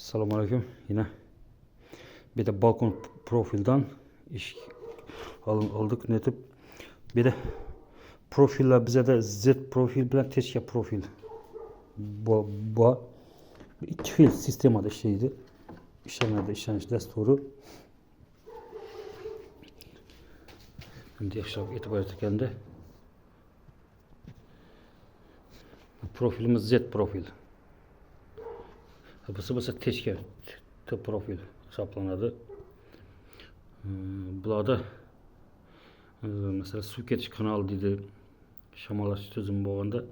Selamünaleyküm. Yine bir de balkon profilden iş aldık netip. Bir de profiller bize de Z profil bilen teşya profil. Bu iki fil sistem adı şeydi. İşleniş desturu. Şimdi yaşam itibar ettiklerinde profilimiz Z profil. Bısı teşke profil hesaplanadı. Burada mesela su geçiş kanalı dedi şamalaş tüzüm boğanda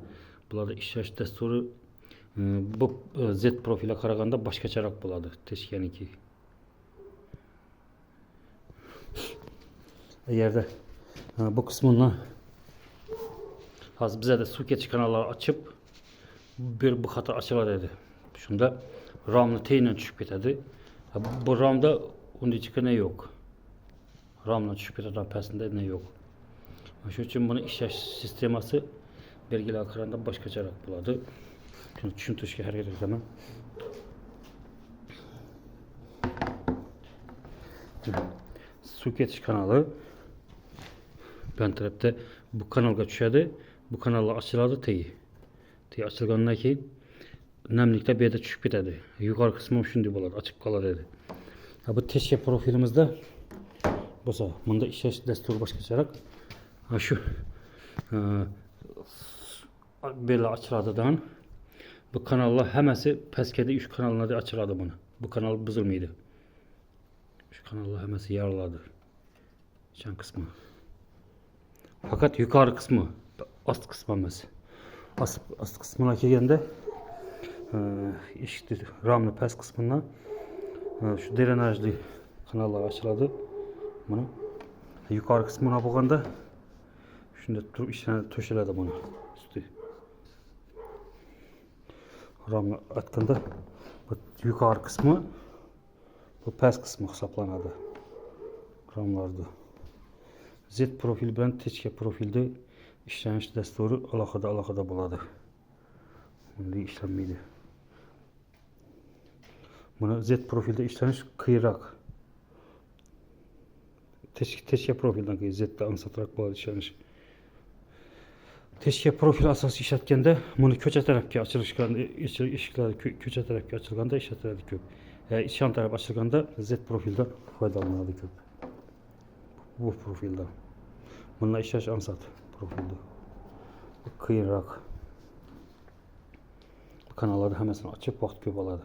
burada işleş desturu bu Z profile karaganda başka çarak buladı teşkeniki. Eğer de bu kısmından bize de su geçiş kanalları açıp bir bu hata açıla dedi. Şunda ramlı teyle düşüp gitedi. Bu ramda onun içinde ne yok. Ramla düşüp giteden pesinde ne yok. Şu için bunu işleş sisteması belgili akıranda başka çarak buladı. Şimdi çünkü hareket edemem. Su geçiş kanalı ben tarafta bu kanalga düşedi. Bu kanalla açıladı teyi. Teyi açılgandan keyin nemlikte bir yerde düşüp gitedi. Yukarı kısmı şunday boladı, açık kalar dedi. Bu teşke profilimizde bo'lsa, bunda ishlash dasturi boshqacharoq. Shu böyle açıladigan bu kanallar hammasi pastga 3 kanallarda açıladi buni. Bu kanal buzilmaydi. Şu kanallar hammasi yoriladi. Chan kısmı. Fakat yukarı kısmı, ast kısmı emas. Ast kısmına kelganda işte ramlı past kısmından şu drenajlı kanallar açıladi. Bunu yukarı kısmına bakanda şunda işlene töşeledi bunu üstü. Ramla atqanda bu yukarı kısmı bu past kısmı hesaplanadı. Ramlarda. Z profil bilen teşke profilde işleniş dasturu alakada buladı. Bunda işlenmeydi. Buna Z profilde işleniş kıyırak. Teşke profilden ki Z'de ansatarak buladı işleniş. Teşke profil asası işletkende bunu köçe tarafki açılışkanda ışıklar köçe tarafki açılganda işletildi köp. İçan taraf açılganda Z profilden faydalanıldı köp. Bu profilden. Bununla işleş ansat profilde. Kıyırak. Kanalları hemesini açıp vakit köp aladı.